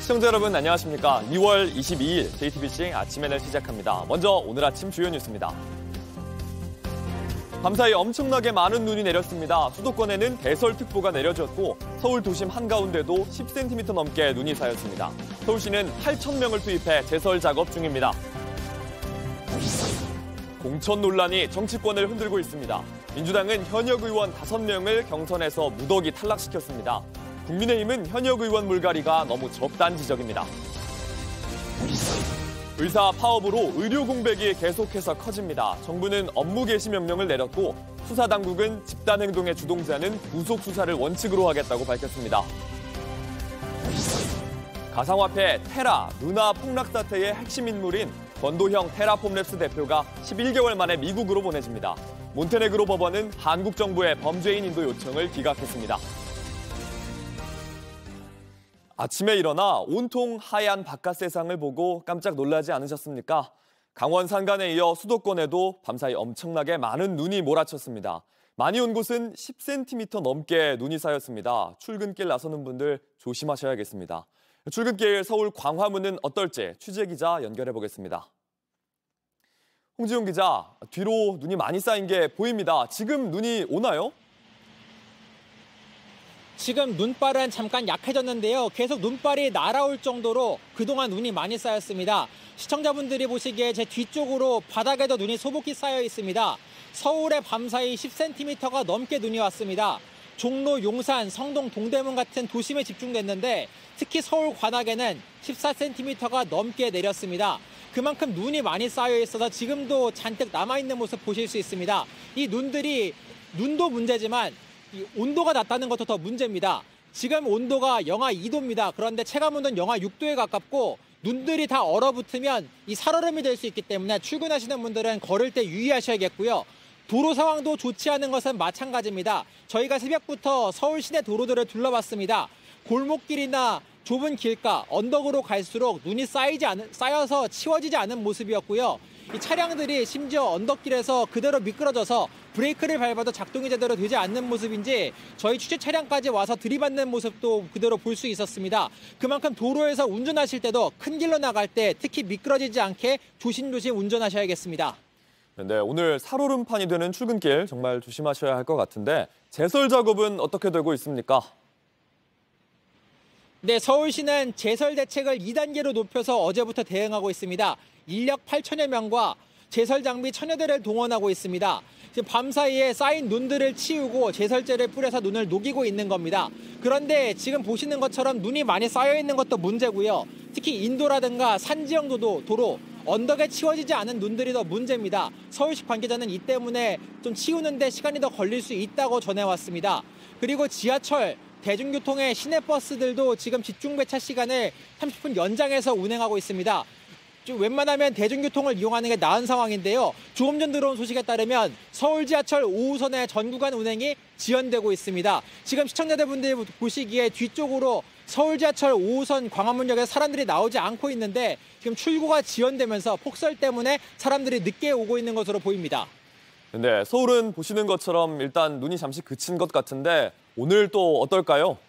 시청자 여러분 안녕하십니까. 2월 22일 JTBC 아침에를 시작합니다. 먼저 오늘 아침 주요 뉴스입니다. 밤사이 엄청나게 많은 눈이 내렸습니다. 수도권에는 대설특보가 내려졌고 서울 도심 한가운데도 10cm 넘게 눈이 쌓였습니다. 서울시는 8,000명을 투입해 제설 작업 중입니다. 공천 논란이 정치권을 흔들고 있습니다. 민주당은 현역 의원 5명을 경선에서 무더기 탈락시켰습니다. 국민의힘은 현역 의원 물갈이가 너무 적다는 지적입니다. 의사 파업으로 의료 공백이 계속해서 커집니다. 정부는 업무 개시 명령을 내렸고 수사당국은 집단행동의 주동자는 구속 수사를 원칙으로 하겠다고 밝혔습니다. 가상화폐 테라, 루나 폭락 사태의 핵심 인물인 권도형 테라폼랩스 대표가 11개월 만에 미국으로 보내집니다. 몬테네그로 법원은 한국 정부의 범죄인 인도 요청을 기각했습니다. 아침에 일어나 온통 하얀 바깥 세상을 보고 깜짝 놀라지 않으셨습니까? 강원 산간에 이어 수도권에도 밤사이 엄청나게 많은 눈이 몰아쳤습니다. 많이 온 곳은 10cm 넘게 눈이 쌓였습니다. 출근길 나서는 분들 조심하셔야겠습니다. 출근길 서울 광화문은 어떨지 취재기자 연결해 보겠습니다. 홍지용 기자, 뒤로 눈이 많이 쌓인 게 보입니다. 지금 눈이 오나요? 지금 눈발은 잠깐 약해졌는데요. 계속 눈발이 날아올 정도로 그동안 눈이 많이 쌓였습니다. 시청자분들이 보시기에 제 뒤쪽으로 바닥에도 눈이 소복히 쌓여 있습니다. 서울의 밤사이 10cm가 넘게 눈이 왔습니다. 종로, 용산, 성동, 동대문 같은 도심에 집중됐는데 특히 서울 관악에는 14cm가 넘게 내렸습니다. 그만큼 눈이 많이 쌓여 있어서 지금도 잔뜩 남아있는 모습 보실 수 있습니다. 이 눈도 문제지만 이 온도가 낮다는 것도 더 문제입니다. 지금 온도가 영하 2도입니다. 그런데 체감온도는 영하 6도에 가깝고 눈들이 다 얼어붙으면 이 살얼음이 될 수 있기 때문에 출근하시는 분들은 걸을 때 유의하셔야겠고요. 도로 상황도 좋지 않은 것은 마찬가지입니다. 저희가 새벽부터 서울 시내 둘러봤습니다. 골목길이나 좁은 길가, 언덕으로 갈수록 눈이 쌓여서 치워지지 않은 모습이었고요. 이 차량들이 심지어 언덕길에서 그대로 미끄러져서 브레이크를 밟아도 작동이 제대로 되지 않는 모습인지 저희 취재 차량까지 와서 들이받는 모습도 그대로 볼 수 있었습니다. 그만큼 도로에서 운전하실 때도 큰 길로 나갈 때 특히 미끄러지지 않게 조심조심 운전하셔야겠습니다. 네, 오늘 살얼음판이 되는 출근길 정말 조심하셔야 할 것 같은데 제설 작업은 어떻게 되고 있습니까? 네, 서울시는 제설 대책을 2단계로 높여서 어제부터 대응하고 있습니다. 인력 8천여 명과 제설 장비 1,000여 대를 동원하고 있습니다. 지금 밤사이에 쌓인 눈들을 치우고 제설제를 뿌려서 눈을 녹이고 있는 겁니다. 그런데 지금 보시는 것처럼 눈이 많이 쌓여 있는 것도 문제고요. 특히 인도라든가 산지형 도로, 언덕에 치워지지 않은 눈들이 더 문제입니다. 서울시 관계자는 이 때문에 좀 치우는데 시간이 더 걸릴 수 있다고 전해왔습니다. 그리고 지하철, 대중교통의 시내버스들도 지금 집중배차 시간을 30분 연장해서 운행하고 있습니다. 좀 웬만하면 대중교통을 이용하는 게 나은 상황인데요. 조금 전 들어온 소식에 따르면 서울 지하철 5호선의 전 구간 운행이 지연되고 있습니다. 지금 시청자분들이 보시기에 뒤쪽으로 서울 지하철 5호선 광화문역에 사람들이 나오지 않고 있는데 지금 출구가 지연되면서 폭설 때문에 사람들이 늦게 오고 있는 것으로 보입니다. 네, 서울은 보시는 것처럼 일단 눈이 잠시 그친 것 같은데 오늘 또 어떨까요?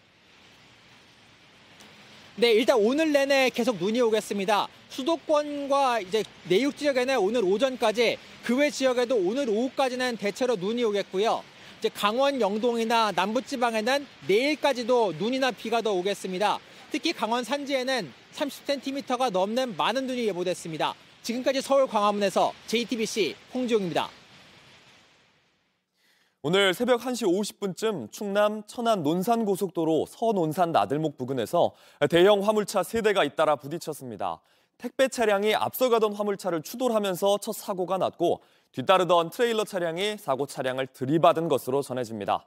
네, 일단 오늘 내내 계속 눈이 오겠습니다. 수도권과 이제 내륙 지역에는 오늘 오전까지, 그 외 지역에도 오늘 오후까지는 대체로 눈이 오겠고요. 이제 강원 영동이나 남부지방에는 내일까지도 눈이나 비가 더 오겠습니다. 특히 강원 산지에는 30cm가 넘는 많은 눈이 예보됐습니다. 지금까지 서울 광화문에서 JTBC 홍지용입니다. 오늘 새벽 1시 50분쯤 충남 천안 논산고속도로 서논산 나들목 부근에서 대형 화물차 3대가 잇따라 부딪혔습니다. 택배 차량이 앞서가던 화물차를 추돌하면서 첫 사고가 났고 뒤따르던 트레일러 차량이 사고 차량을 들이받은 것으로 전해집니다.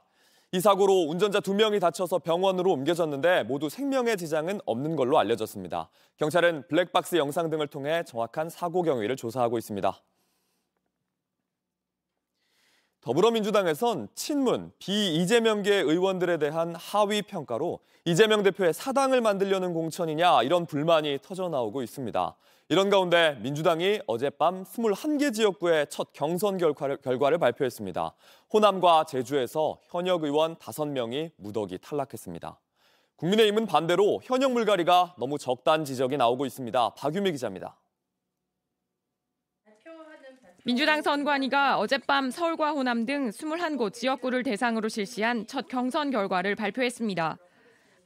이 사고로 운전자 2명이 다쳐서 병원으로 옮겨졌는데 모두 생명의 지장은 없는 걸로 알려졌습니다. 경찰은 블랙박스 영상 등을 통해 정확한 사고 경위를 조사하고 있습니다. 더불어민주당에선 친문, 비이재명계 의원들에 대한 하위 평가로 이재명 대표의 사당을 만들려는 공천이냐 이런 불만이 터져나오고 있습니다. 이런 가운데 민주당이 어젯밤 21개 지역구의 첫 경선 결과를 발표했습니다. 호남과 제주에서 현역 의원 5명이 무더기 탈락했습니다. 국민의힘은 반대로 현역 물갈이가 너무 적다는 지적이 나오고 있습니다. 박유미 기자입니다. 민주당 선관위가 어젯밤 서울과 호남 등 21곳 지역구를 대상으로 실시한 첫 경선 결과를 발표했습니다.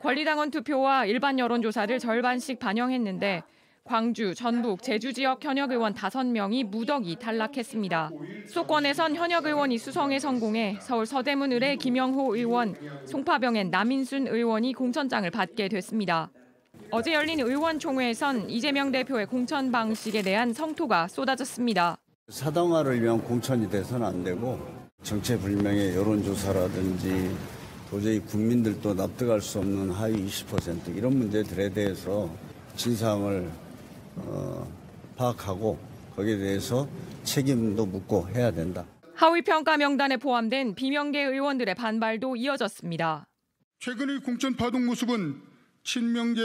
권리당원 투표와 일반 여론조사를 절반씩 반영했는데 광주, 전북, 제주 지역 현역 의원 5명이 무더기 탈락했습니다. 수도권에선 현역 의원이 수성에 성공해 서울 서대문 의뢰 김영호 의원, 송파병엔 남인순 의원이 공천장을 받게 됐습니다. 어제 열린 의원총회에선 이재명 대표의 공천 방식에 대한 성토가 쏟아졌습니다. 사당화를 위한 공천이 돼서는 안 되고 정체불명의 여론조사라든지 도저히 국민들도 납득할 수 없는 하위 20% 이런 문제들에 대해서 진상을 파악하고 거기에 대해서 책임도 묻고 해야 된다. 하위평가 명단에 포함된 비명계 의원들의 반발도 이어졌습니다. 최근의 공천 파동 모습은 친명계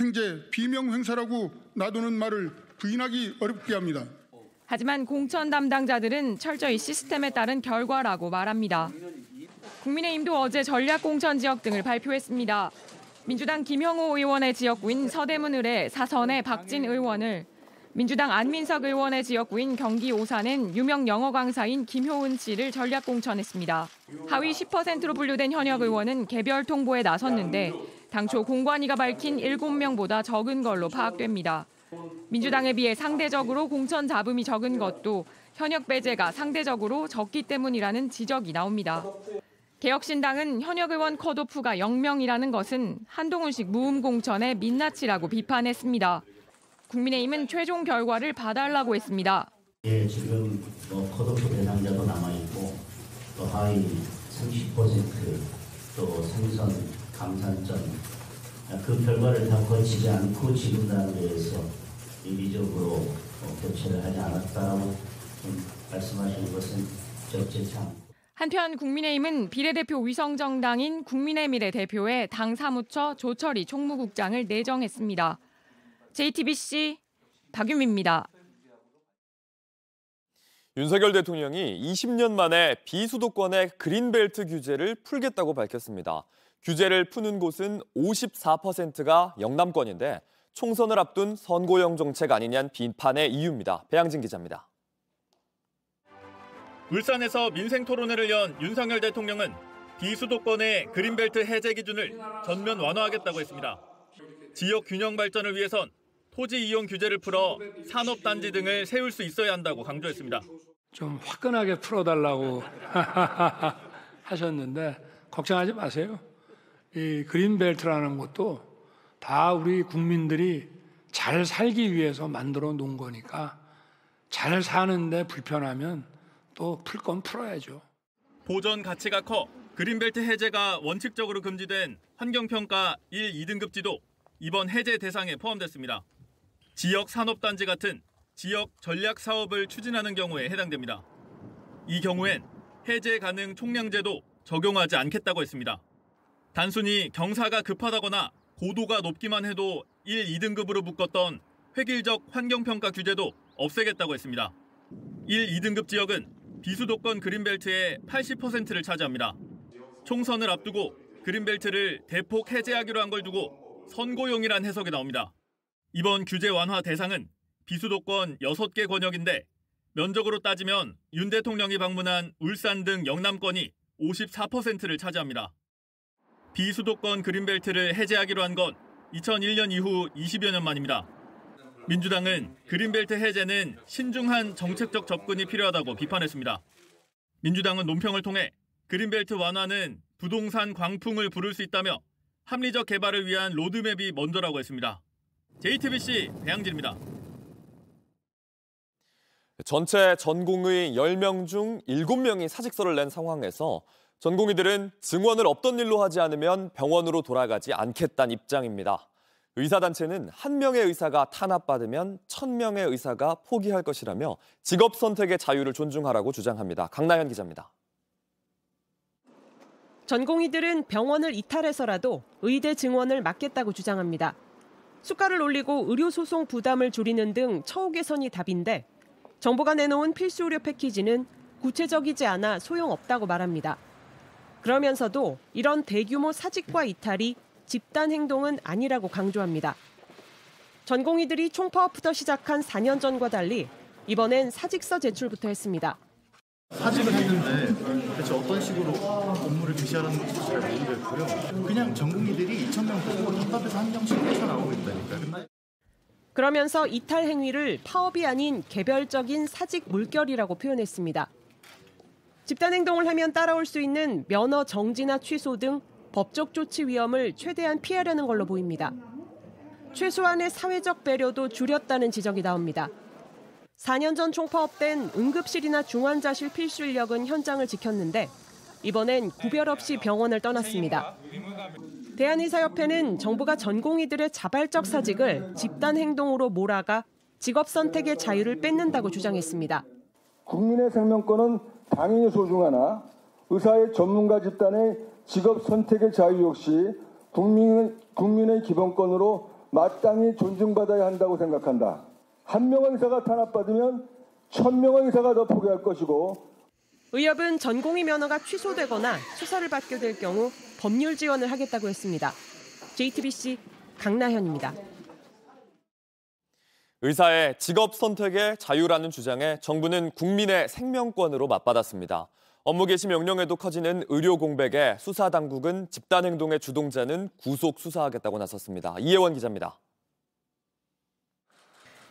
횡재, 비명 행사라고 놔두는 말을 부인하기 어렵게 합니다. 하지만 공천 담당자들은 철저히 시스템에 따른 결과라고 말합니다. 국민의힘도 어제 전략공천 지역 등을 발표했습니다. 민주당 김형호 의원의 지역구인 서대문 의뢰 사선의 박진 의원을, 민주당 안민석 의원의 지역구인 경기 오산엔 유명 영어 강사인 김효은 씨를 전략 공천했습니다. 하위 10%로 분류된 현역 의원은 개별 통보에 나섰는데 당초 공관위가 밝힌 7명보다 적은 걸로 파악됩니다. 민주당에 비해 상대적으로 공천 잡음이 적은 것도 현역 배제가 상대적으로 적기 때문이라는 지적이 나옵니다. 개혁신당은 현역 의원 컷오프가 0명이라는 것은 한동훈식 무음 공천의 민낯이라고 비판했습니다. 국민의힘은 최종 결과를 봐달라고 했습니다. 예, 지금 컷오프 대상자도 남아있고 또 하위 30%또 생선, 감산점 그 결과를 다 거치지 않고 지분당에 대해서 이기적으로 교체를 하지 않았다고 말씀하시는 것은 적절치 않고. 한편 국민의힘은 비례대표 위성정당인 국민의미래 대표에 당 사무처 조철희 총무국장을 내정했습니다. JTBC 박유미입니다. 윤석열 대통령이 20년 만에 비수도권의 그린벨트 규제를 풀겠다고 밝혔습니다. 규제를 푸는 곳은 54%가 영남권인데 총선을 앞둔 선거용 정책 아니냐는 비판의 이유입니다. 배양진 기자입니다. 울산에서 민생 토론회를 연 윤석열 대통령은 비수도권의 그린벨트 해제 기준을 전면 완화하겠다고 했습니다. 지역 균형 발전을 위해선 토지 이용 규제를 풀어 산업단지 등을 세울 수 있어야 한다고 강조했습니다. 좀 화끈하게 풀어달라고 하셨는데 걱정하지 마세요. 이 그린벨트라는 것도 다 우리 국민들이 잘 살기 위해서 만들어 놓은 거니까 잘 사는데 불편하면 또 풀 건 풀어야죠. 보전 가치가 커 그린벨트 해제가 원칙적으로 금지된 환경평가 1, 2등급지도 이번 해제 대상에 포함됐습니다. 지역 산업단지 같은 지역 전략 사업을 추진하는 경우에 해당됩니다. 이 경우엔 해제 가능 총량제도 적용하지 않겠다고 했습니다. 단순히 경사가 급하다거나 고도가 높기만 해도 1, 2등급으로 묶었던 획일적 환경평가 규제도 없애겠다고 했습니다. 1, 2등급 지역은 비수도권 그린벨트의 80%를 차지합니다. 총선을 앞두고 그린벨트를 대폭 해제하기로 한 걸 두고 선거용이란 해석이 나옵니다. 이번 규제 완화 대상은 비수도권 6개 권역인데 면적으로 따지면 윤 대통령이 방문한 울산 등 영남권이 54%를 차지합니다. 비수도권 그린벨트를 해제하기로 한 건 2001년 이후 20여 년 만입니다. 민주당은 그린벨트 해제는 신중한 정책적 접근이 필요하다고 비판했습니다. 민주당은 논평을 통해 그린벨트 완화는 부동산 광풍을 부를 수 있다며 합리적 개발을 위한 로드맵이 먼저라고 했습니다. JTBC 배양진입니다. 전체 전공의 10명 중 7명이 사직서를 낸 상황에서 전공의들은 증언을 없던 일로 하지 않으면 병원으로 돌아가지 않겠다는 입장입니다. 의사단체는 1명의 의사가 탄압받으면 1000명의 의사가 포기할 것이라며 직업 선택의 자유를 존중하라고 주장합니다. 강나현 기자입니다. 전공의들은 병원을 이탈해서라도 의대 증원을 막겠다고 주장합니다. 수가를 올리고 의료소송 부담을 줄이는 등 처우 개선이 답인데 정부가 내놓은 필수 의료 패키지는 구체적이지 않아 소용없다고 말합니다. 그러면서도 이런 대규모 사직과 이탈이 집단 행동은 아니라고 강조합니다. 전공의들이 총파업부터 시작한 4년 전과 달리 이번엔 사직서 제출부터 했습니다. 사직을 했는데 대체 어떤 식으로 업무를 개시하는 건지 잘 모르겠고요. 그냥 전공의들이 2,000명 보고 답답해서 한 명씩 뛰쳐나오고 있다니까요. 그러면서 이탈 행위를 파업이 아닌 개별적인 사직 물결이라고 표현했습니다. 집단 행동을 하면 따라올 수 있는 면허 정지나 취소 등 법적 조치 위험을 최대한 피하려는 걸로 보입니다. 최소한의 사회적 배려도 줄였다는 지적이 나옵니다. 4년 전 총파업 땐 응급실이나 중환자실 필수 인력은 현장을 지켰는데 이번엔 구별 없이 병원을 떠났습니다. 대한의사협회는 정부가 전공의들의 자발적 사직을 집단 행동으로 몰아가 직업 선택의 자유를 뺏는다고 주장했습니다. 국민의 생명권은 당연히 소중하나 의사의 전문가 집단의 직업 선택의 자유 역시 국민의 기본권으로 마땅히 존중받아야 한다고 생각한다. 한 명의 의사가 탄압받으면 1,000명의 의사가 더 포기할 것이고 의협은 전공의 면허가 취소되거나 수사를 받게 될 경우 법률 지원을 하겠다고 했습니다. JTBC 강나현입니다. 의사의 직업 선택의 자유라는 주장에 정부는 국민의 생명권으로 맞받았습니다. 업무 개시 명령에도 커지는 의료 공백에 수사 당국은 집단 행동의 주동자는 구속 수사하겠다고 나섰습니다. 이혜원 기자입니다.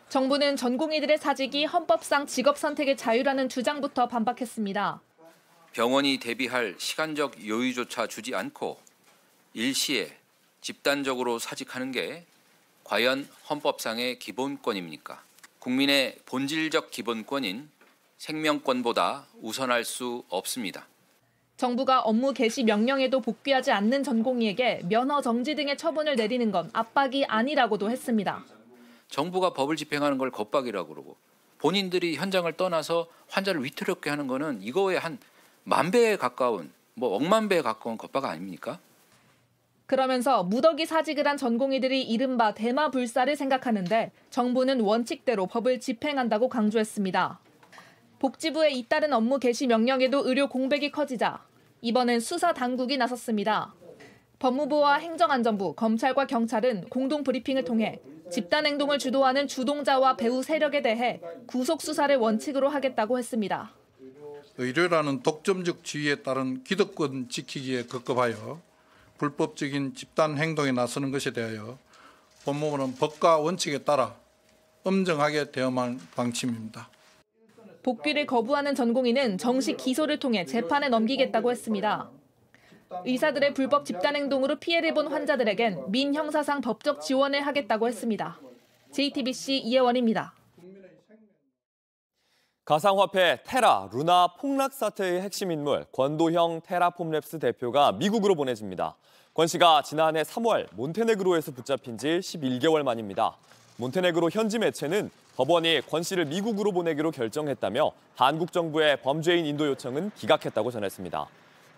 정부는 전공의들의 사직이 헌법상 직업 선택의 자유라는 주장부터 반박했습니다. 병원이 대비할 시간적 여유조차 주지 않고 일시에 집단적으로 사직하는 게 과연 헌법상의 기본권입니까? 국민의 본질적 기본권인 생명권보다 우선할 수 없습니다. 정부가 업무 개시 명령에도 복귀하지 않는 전공의에게 면허 정지 등의 처분을 내리는 건 압박이 아니라고도 했습니다. 정부가 법을 집행하는 걸 겁박이라고 그러고 본인들이 현장을 떠나서 환자를 위태롭게 하는 거는 이거에 한 10,000배에 가까운, 억만 배에 가까운 겁박 아닙니까? 그러면서 무더기 사직을 한 전공의들이 이른바 대마불사를 생각하는데 정부는 원칙대로 법을 집행한다고 강조했습니다. 복지부의 잇따른 업무 개시 명령에도 의료 공백이 커지자 이번엔 수사 당국이 나섰습니다. 법무부와 행정안전부, 검찰과 경찰은 공동 브리핑을 통해 집단 행동을 주도하는 주동자와 배후 세력에 대해 구속 수사를 원칙으로 하겠다고 했습니다. 의료라는 독점적 지위에 따른 기득권 지키기에 급급하여 불법적인 집단 행동에 나서는 것에 대하여 법무부는 법과 원칙에 따라 엄정하게 대응할 방침입니다. 복귀를 거부하는 전공의는 정식 기소를 통해 재판에 넘기겠다고 했습니다. 의사들의 불법 집단 행동으로 피해를 본 환자들에겐 민형사상 법적 지원을 하겠다고 했습니다. JTBC 이혜원입니다. 가상화폐 테라, 루나 폭락 사태의 핵심 인물 권도형 테라폼랩스 대표가 미국으로 보내집니다. 권 씨가 지난해 3월 몬테네그로에서 붙잡힌 지 11개월 만입니다. 몬테네그로 현지 매체는 법원이 권 씨를 미국으로 보내기로 결정했다며 한국 정부의 범죄인 인도 요청은 기각했다고 전했습니다.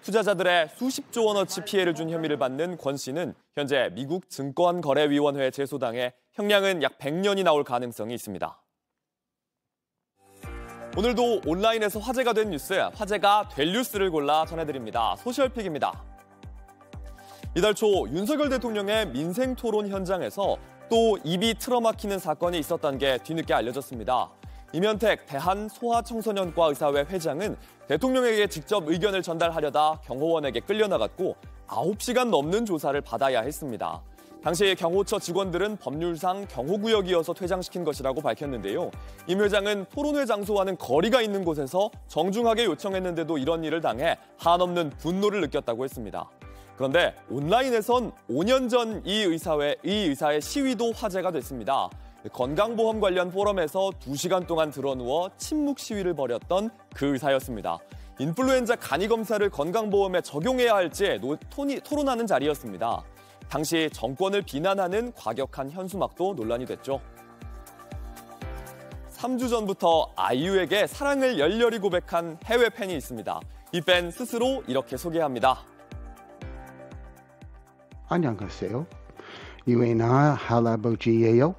투자자들의 수십조 원어치 피해를 준 혐의를 받는 권 씨는 현재 미국 증권거래위원회에 제소당해 형량은 약 100년이 나올 가능성이 있습니다. 오늘도 온라인에서 화제가 된 뉴스, 화제가 될 뉴스를 골라 전해드립니다. 소셜픽입니다. 이달 초 윤석열 대통령의 민생 토론 현장에서 또 입이 틀어막히는 사건이 있었다는 게 뒤늦게 알려졌습니다. 임현택 대한소아청소년과 의사회 회장은 대통령에게 직접 의견을 전달하려다 경호원에게 끌려나갔고 9시간 넘는 조사를 받아야 했습니다. 당시 경호처 직원들은 법률상 경호구역이어서 퇴장시킨 것이라고 밝혔는데요. 임 회장은 토론회 장소와는 거리가 있는 곳에서 정중하게 요청했는데도 이런 일을 당해 한없는 분노를 느꼈다고 했습니다. 그런데 온라인에선 5년 전 이 의사의 시위도 화제가 됐습니다. 건강보험 관련 포럼에서 2시간 동안 드러누워 침묵 시위를 벌였던 그 의사였습니다. 인플루엔자 간이검사를 건강보험에 적용해야 할지 토론하는 자리였습니다. 당시 정권을 비난하는 과격한 현수막도 논란이 됐죠. 3주 전부터 아이유에게 사랑을 열렬히 고백한 해외 팬이 있습니다. 이 팬 스스로 이렇게 소개합니다. 안녕하세요. 유엔아 할아버지예요.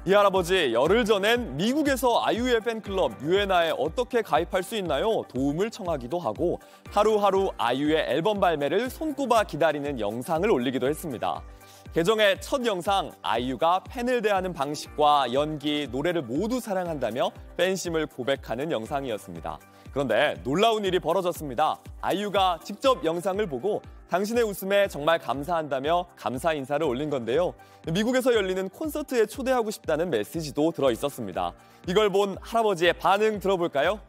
이 할아버지 열흘 전엔 미국에서 아이유의 팬클럽 유에나에 어떻게 가입할 수 있나요? 도움을 청하기도 하고 하루하루 아이유의 앨범 발매를 손꼽아 기다리는 영상을 올리기도 했습니다. 계정의 첫 영상, 아이유가 팬을 대하는 방식과 연기, 노래를 모두 사랑한다며 팬심을 고백하는 영상이었습니다. 그런데 놀라운 일이 벌어졌습니다. 아이유가 직접 영상을 보고 당신의 웃음에 정말 감사한다며 감사 인사를 올린 건데요. 미국에서 열리는 콘서트에 초대하고 싶다는 메시지도 들어 있었습니다. 이걸 본 할아버지의 반응 들어볼까요?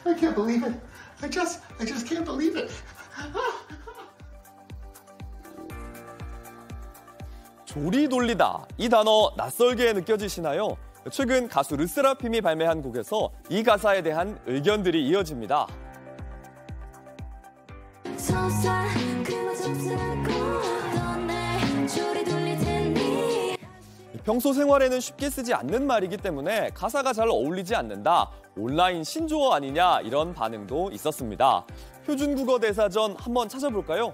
I can't believe it. I just can't believe it. 조리 돌리다. 이 단어 낯설게 느껴지시나요? 최근 가수 르세라핌이 발매한 곡에서 이 가사에 대한 의견들이 이어집니다. 평소 생활에는 쉽게 쓰지 않는 말이기 때문에 가사가 잘 어울리지 않는다. 온라인 신조어 아니냐 이런 반응도 있었습니다. 표준국어 대사전 한번 찾아볼까요?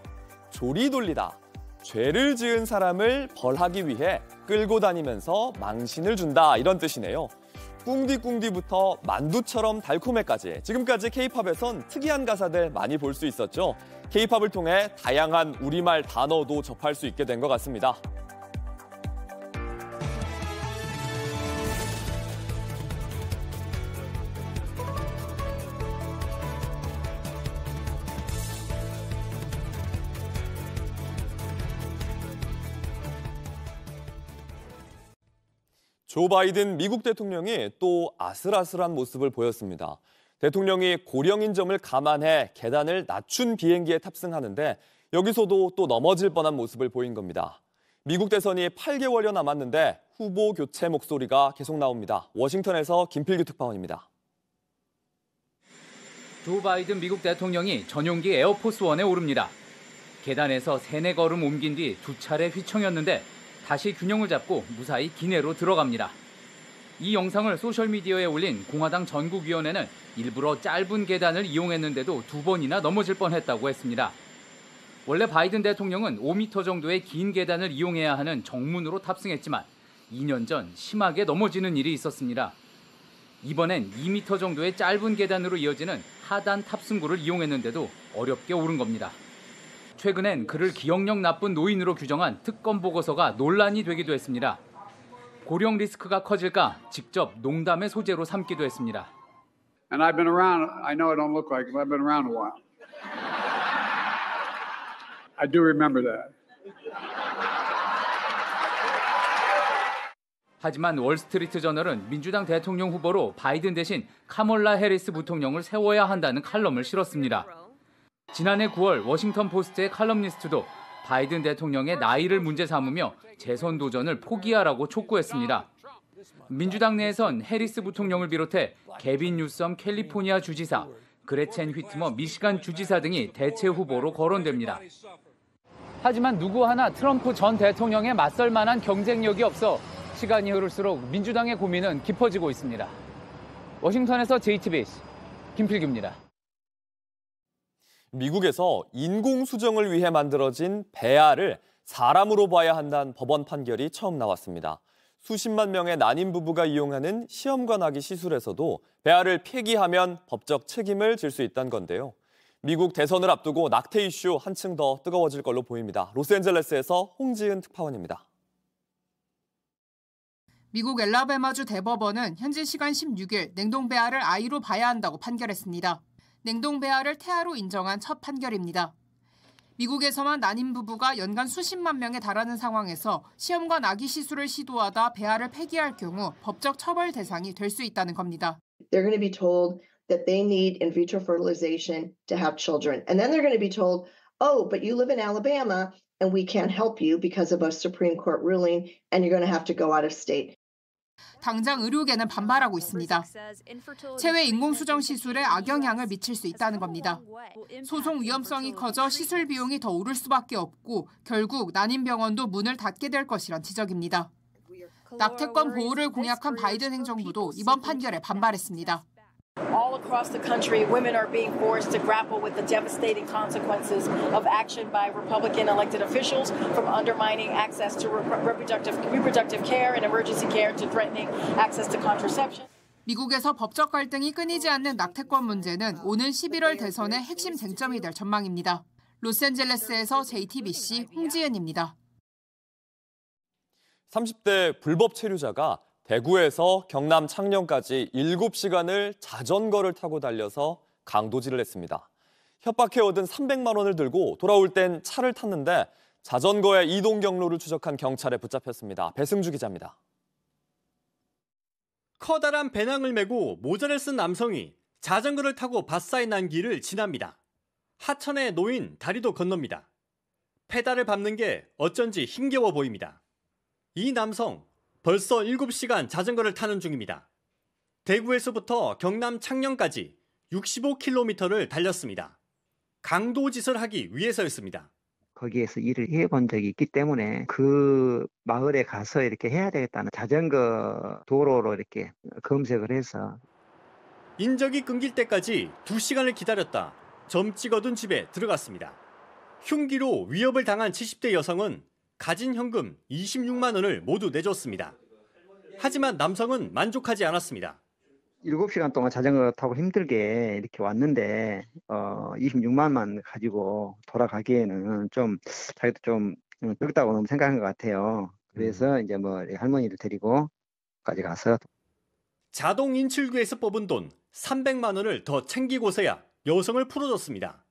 조리 돌리다. 죄를 지은 사람을 벌하기 위해 끌고 다니면서 망신을 준다 이런 뜻이네요. 꿍디꿍디부터 만두처럼 달콤해까지 지금까지 K-팝에선 특이한 가사들 많이 볼 수 있었죠. K-팝을 통해 다양한 우리말 단어도 접할 수 있게 된 것 같습니다. 조 바이든 미국 대통령이 또 아슬아슬한 모습을 보였습니다. 대통령이 고령인 점을 감안해 계단을 낮춘 비행기에 탑승하는데 여기서도 또 넘어질 뻔한 모습을 보인 겁니다. 미국 대선이 8개월여 남았는데 후보 교체 목소리가 계속 나옵니다. 워싱턴에서 김필규 특파원입니다. 조 바이든 미국 대통령이 전용기 에어포스원에 오릅니다. 계단에서 3-4걸음 옮긴 뒤 2차례 휘청였는데 다시 균형을 잡고 무사히 기내로 들어갑니다. 이 영상을 소셜미디어에 올린 공화당 전국위원회는 일부러 짧은 계단을 이용했는데도 2번이나 넘어질 뻔했다고 했습니다. 원래 바이든 대통령은 5m 정도의 긴 계단을 이용해야 하는 정문으로 탑승했지만 2년 전 심하게 넘어지는 일이 있었습니다. 이번엔 2m 정도의 짧은 계단으로 이어지는 하단 탑승구를 이용했는데도 어렵게 오른 겁니다. 최근엔 그를 기억력 나쁜 노인으로 규정한 특검 보고서가 논란이 되기도 했습니다. 고령 리스크가 커질까 직접 농담의 소재로 삼기도 했습니다. And I've been around. I know I don't look like it, but I've been around a while. I do remember that. 하지만 월스트리트 저널은 민주당 대통령 후보로 바이든 대신 카멀라 해리스 부통령을 세워야 한다는 칼럼을 실었습니다. 지난해 9월 워싱턴 포스트의 칼럼니스트도 바이든 대통령의 나이를 문제 삼으며 재선 도전을 포기하라고 촉구했습니다. 민주당 내에선 해리스 부통령을 비롯해 게빈 뉴섬 캘리포니아 주지사, 그레첸 휘트머 미시간 주지사 등이 대체 후보로 거론됩니다. 하지만 누구 하나 트럼프 전 대통령에 맞설 만한 경쟁력이 없어 시간이 흐를수록 민주당의 고민은 깊어지고 있습니다. 워싱턴에서 JTBC 김필규입니다. 미국에서 인공수정을 위해 만들어진 배아를 사람으로 봐야 한다는 법원 판결이 처음 나왔습니다. 수십만 명의 난임 부부가 이용하는 시험관 아기 시술에서도 배아를 폐기하면 법적 책임을 질 수 있다는 건데요. 미국 대선을 앞두고 낙태 이슈 한층 더 뜨거워질 걸로 보입니다. 로스앤젤레스에서 홍지은 특파원입니다. 미국 엘라베마주 대법원은 현지 시간 16일 냉동배아를 아이로 봐야 한다고 판결했습니다. 냉동배아를 태아로 인정한 첫 판결입니다. 미국에서만 난임 부부가 연간 수십만 명에 달하는 상황에서 시험관 아기 시술을 시도하다 배아를 폐기할 경우 법적 처벌 대상이 될 수 있다는 겁니다. They're going to be told that they need in vitro fertilization to have children. And then they're going to be told, oh, but you live in Alabama and we can't help you because of a Supreme Court ruling and you're going to have to go out of state. 당장 의료계는 반발하고 있습니다. 체외 인공수정 시술에 악영향을 미칠 수 있다는 겁니다. 소송 위험성이 커져 시술 비용이 더 오를 수밖에 없고 결국 난임병원도 문을 닫게 될 것이란 지적입니다. 낙태권 보호를 공약한 바이든 행정부도 이번 판결에 반발했습니다. All across the country, women are being forced to grapple with the devastating consequences of action by Republican elected officials, from undermining access to reproductive care and emergency care to threatening access to contraception. 미국에서 법적 갈등이 끊이지 않는 낙태권 문제는 오는 11월 대선의 핵심 쟁점이 될 전망입니다. 로스앤젤레스에서 JTBC 홍지은입니다. 30대 불법 체류자가 대구에서 경남 창녕까지 7시간을 자전거를 타고 달려서 강도질을 했습니다. 협박해 얻은 300만 원을 들고 돌아올 땐 차를 탔는데 자전거의 이동 경로를 추적한 경찰에 붙잡혔습니다. 배승주 기자입니다. 커다란 배낭을 메고 모자를 쓴 남성이 자전거를 타고 밭사이 난 길을 지납니다. 하천에 놓인 다리도 건넙니다. 페달을 밟는 게 어쩐지 힘겨워 보입니다. 이 남성 벌써 7시간 자전거를 타는 중입니다. 대구에서부터 경남 창녕까지 65km를 달렸습니다. 강도짓을 하기 위해서였습니다. 거기에서 일을 해본 적이 있기 때문에 그 마을에 가서 이렇게 해야 되겠다는 자전거 도로로 이렇게 검색을 해서 인적이 끊길 때까지 2시간을 기다렸다 점 찍어둔 집에 들어갔습니다. 흉기로 위협을 당한 70대 여성은 가진 현금 26만 원을 모두 내줬습니다. 하지만 남성은 만족하지 않았습니다. 7시간 동안 자전거 타고 힘들게 이렇게 왔는데 26만만 가지고 돌아가기에는 좀 자기도 좀 적다고 너무 생각한 것 같아요. 그래서 이제 뭐 할머니를 데리고까지 가서 자동 인출구에서 뽑은 돈 300만 원을 더 챙기고서야 여성을 풀어줬습니다.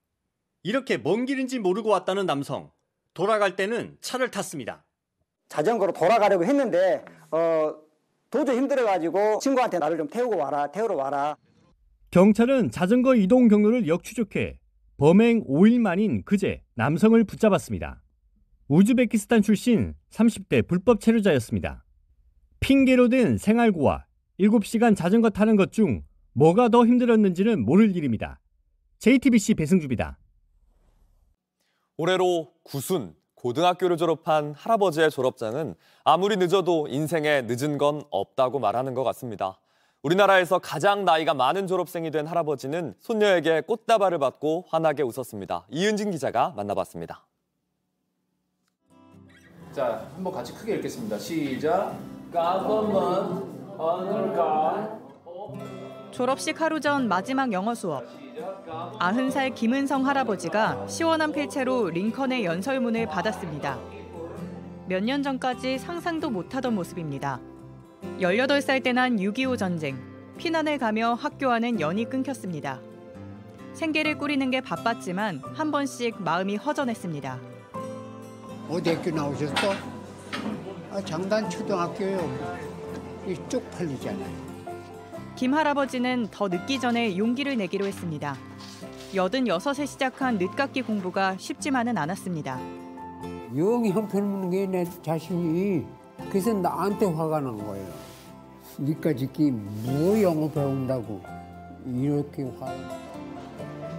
이렇게 먼 길인지 모르고 왔다는 남성, 돌아갈 때는 차를 탔습니다. 자전거로 돌아가려고 했는데 도저히 힘들어가지고 친구한테 나를 좀 태우러 와라. 경찰은 자전거 이동 경로를 역추적해 범행 5일 만인 그제 남성을 붙잡았습니다. 우즈베키스탄 출신 30대 불법 체류자였습니다. 핑계로 된 생활고와 7시간 자전거 타는 것 중 뭐가 더 힘들었는지는 모를 일입니다. JTBC 배승주입니다. 올해로 구순, 고등학교를 졸업한 할아버지의 졸업장은 아무리 늦어도 인생에 늦은 건 없다고 말하는 것 같습니다. 우리나라에서 가장 나이가 많은 졸업생이 된 할아버지는 손녀에게 꽃다발을 받고 환하게 웃었습니다. 이은진 기자가 만나봤습니다. 자, 한번 같이 크게 읽겠습니다. 시작. Government honor. 졸업식 하루 전 마지막 영어 수업. 90살 김은성 할아버지가 시원한 필체로 링컨의 연설문을 받았습니다. 몇 년 전까지 상상도 못하던 모습입니다. 18살 때 난 6.25 전쟁, 피난을 가며 학교 안은 연이 끊겼습니다. 생계를 꾸리는 게 바빴지만 한 번씩 마음이 허전했습니다. 어디 학교 나오셨어? 장단 초등학교요. 쪽팔리잖아요. 김 할아버지는 더 늦기 전에 용기를 내기로 했습니다. 86에 시작한 늦깎이 공부가 쉽지만은 않았습니다. 영이 형편없는 게 내 자신이 그래서 나한테 화가 난 거예요. 니까지 뭐 영어 배운다고 이렇게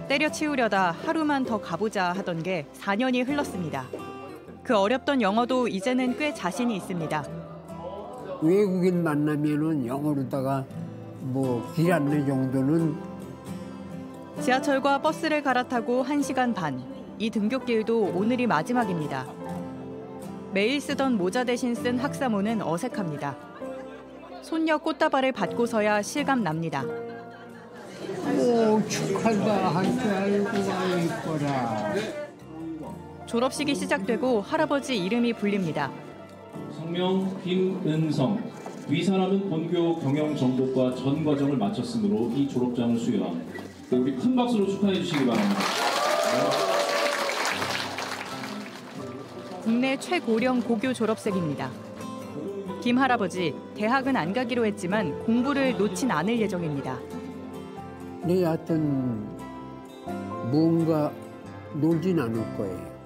때려치우려다 하루만 더 가보자 하던 게 4년이 흘렀습니다. 그 어렵던 영어도 이제는 꽤 자신이 있습니다. 외국인 만나면은 영어로다가 길 안내 정도는. 지하철과 버스를 갈아타고 1시간 반. 이 등굣길도 오늘이 마지막입니다. 매일 쓰던 모자 대신 쓴 학사모는 어색합니다. 손녀 꽃다발을 받고서야 실감 납니다. 축하다 할 줄 알고 이뻐라. 졸업식이 시작되고 할아버지 이름이 불립니다. 성명 김은성. 위 사람은 본교 경영 정보과 전 과정을 마쳤으므로 이 졸업장을 수여합니다. 우리 큰 박수로 축하해 주시기 바랍니다. 국내 최고령 고교 졸업생입니다. 김 할아버지, 대학은 안 가기로 했지만 공부를 놓진 않을 예정입니다. 내 하여튼 뭔가 놀진 않을 거예요.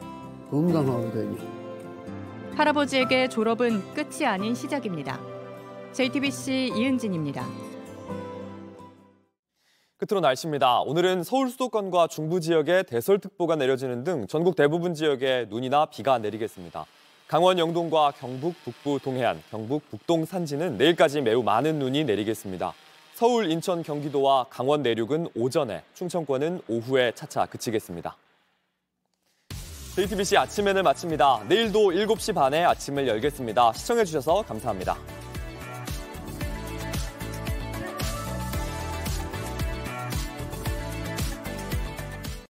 건강하거든요. 할아버지에게 졸업은 끝이 아닌 시작입니다. JTBC 이은진입니다. 끝으로 날씨입니다. 오늘은 서울 수도권과 중부 지역에 대설특보가 내려지는 등 전국 대부분 지역에 눈이나 비가 내리겠습니다. 강원 영동과 경북 북부 동해안, 경북 북동 산지는 내일까지 매우 많은 눈이 내리겠습니다. 서울, 인천, 경기도와 강원 내륙은 오전에, 충청권은 오후에 차차 그치겠습니다. JTBC 아침에는 마칩니다. 내일도 7시 반에 아침을 열겠습니다. 시청해주셔서 감사합니다.